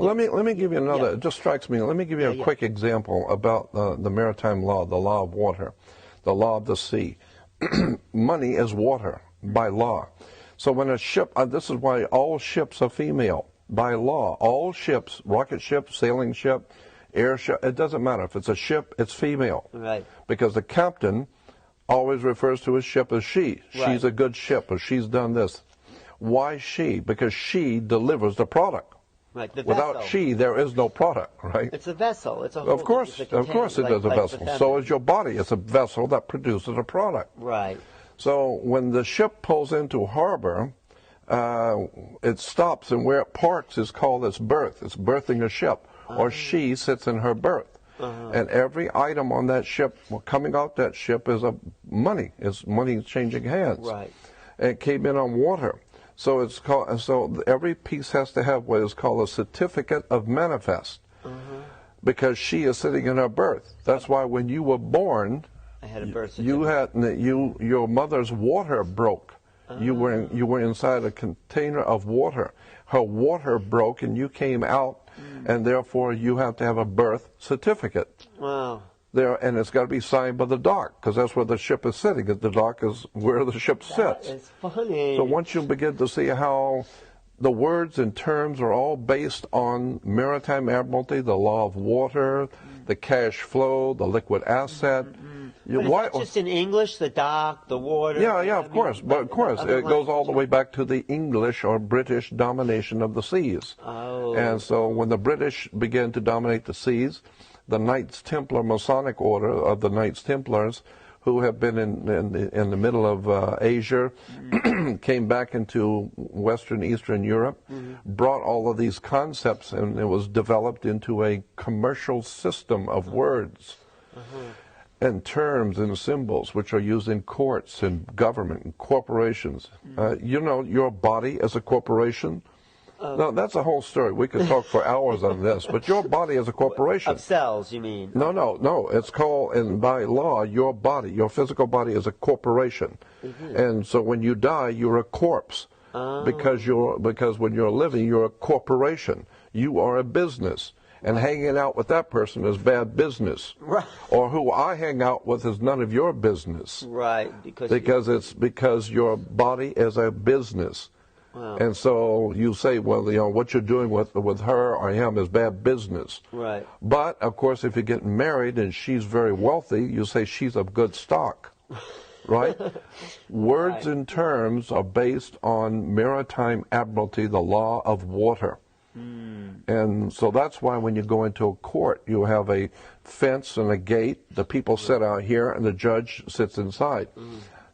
Let me give you another. Yeah. It just strikes me. Let me give you a quick example about the maritime law, the law of water, the law of the sea. Money is water by law. So when a ship, this is why all ships are female by law. All ships, rocket ship, sailing ship, airship, it doesn't matter. If it's a ship, it's female. Right. Because the captain always refers to his ship as she. Right. She's a good ship, or she's done this. Why she? Because she delivers the product. Right. The Without vessel. she, there is no product, right? It's a vessel. It's a whole, Of course it is a vessel. So is your body. It's a vessel that produces a product. Right. So when the ship pulls into harbor, it stops, and where it parks is called its berth. It's berthing a ship, or she sits in her berth. And every item on that ship, coming out that ship, is money. It's money changing hands. Right. And it came in on water. So it's called. So every piece has to have what is called a certificate of manifest, because she is sitting in her berth. That's why when you were born, I had a birth certificate. your mother's water broke. You were inside a container of water. Her water broke, and you came out, and therefore you have to have a birth certificate. Wow. And it's got to be signed by the dock, because that's where the ship is sitting. The dock is where the ship sits. It's funny. So once you begin to see how the words and terms are all based on maritime admiralty, the law of water, the cash flow, the liquid asset. But is that just in English, the dock, the water? Yeah, of course. But of course, it goes all the way back to the English or British domination of the seas. Oh. And so when the British began to dominate the seas, the Knights Templar Masonic order of the Knights Templars, who have been in the middle of Asia, came back into Western, Eastern Europe, brought all of these concepts, and it was developed into a commercial system of words and terms and symbols which are used in courts and government and corporations. You know, your body as a corporation. No, that's a whole story. We could talk for hours on this, but your body is a corporation. Of cells, you mean? No. It's called, and by law, your body, your physical body is a corporation. And so when you die, you're a corpse. Because when you're living, you're a corporation. You are a business. And hanging out with that person is bad business. Right. Or who I hang out with is none of your business. Right. Because your body is a business. Wow. And so you say, well, you know, what you're doing with her or him is bad business. Right. But, of course, if you're getting married and she's very wealthy, you say she's of good stock. Right? Words and terms are based on maritime admiralty, the law of water. And so that's why when you go into a court, you have a fence and a gate. The people sit out here and the judge sits inside.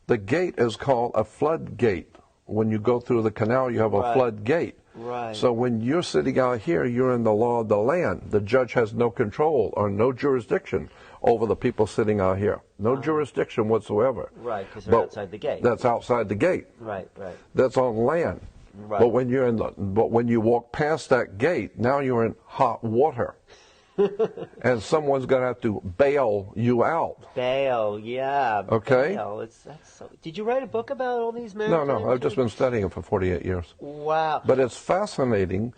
The gate is called a floodgate. When you go through the canal, you have a floodgate. Right. So when you're sitting out here, you're in the law of the land. The judge has no control or no jurisdiction over the people sitting out here. No jurisdiction whatsoever. Right, because they're outside the gate. That's outside the gate. Right. That's on land. Right. But when you walk past that gate, now you're in hot water. And someone's going to have to bail you out. Bail, yeah. Okay. Bail. Did you write a book about all these maritime? No. I've just been studying it for 48 years. Wow. But it's fascinating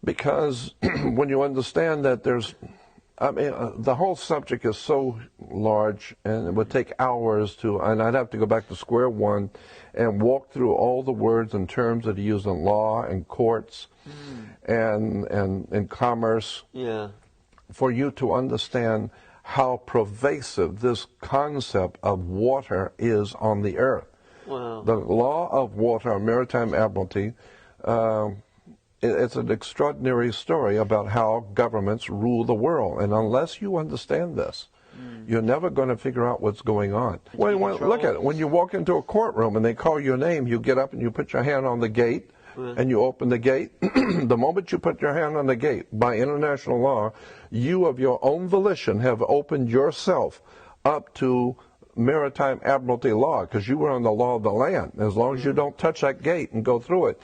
because when you understand that the whole subject is so large, and it would take hours and I'd have to go back to square one and walk through all the words and terms that are used in law and courts and in commerce. Yeah. For you to understand how pervasive this concept of water is on the earth. Wow. The law of water, maritime admiralty, it's an extraordinary story about how governments rule the world. And unless you understand this, you're never going to figure out what's going on. Look at it. When you walk into a courtroom and they call your name, you get up and you put your hand on the gate and you open the gate. The moment you put your hand on the gate, by international law, you of your own volition have opened yourself up to maritime admiralty law, because you were on the law of the land. As long as you don't touch that gate and go through it,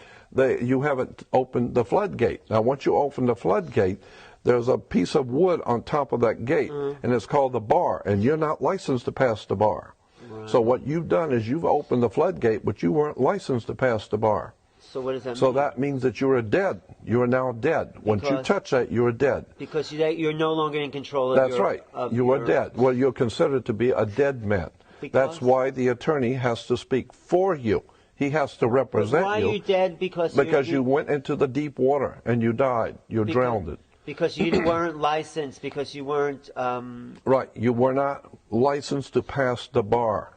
you haven't opened the floodgate. Now, once you open the floodgate, there's a piece of wood on top of that gate, and it's called the bar, and you're not licensed to pass the bar. Right. So what you've done is you've opened the floodgate, but you weren't licensed to pass the bar. So what does that mean? So that means that you are dead. You are now dead. Once you touch that, you are dead. Because you're no longer in control of That's right. You are dead. Well, you're considered to be a dead man. That's why the attorney has to speak for you. He has to represent you. Why are you dead? Because you went into the deep water and you died. You drowned. Because you weren't licensed. Because you weren't. Right. You were not licensed to pass the bar.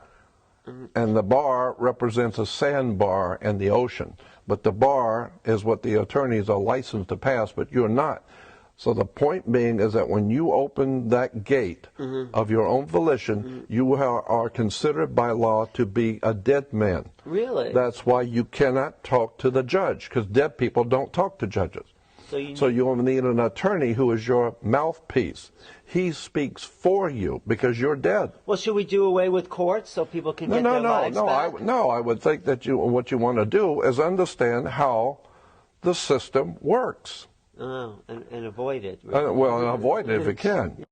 And the bar represents a sandbar in the ocean. But the bar is what the attorneys are licensed to pass, but you're not. So the point being is that when you open that gate of your own volition, you are considered by law to be a dead man. Really? That's why you cannot talk to the judge, because dead people don't talk to judges. So you need an attorney who is your mouthpiece. He speaks for you because you're dead. Well, should we do away with courts so people can get their lives back? I would think that what you want to do is understand how the system works. Oh, and avoid it. Well, and avoid it if you can.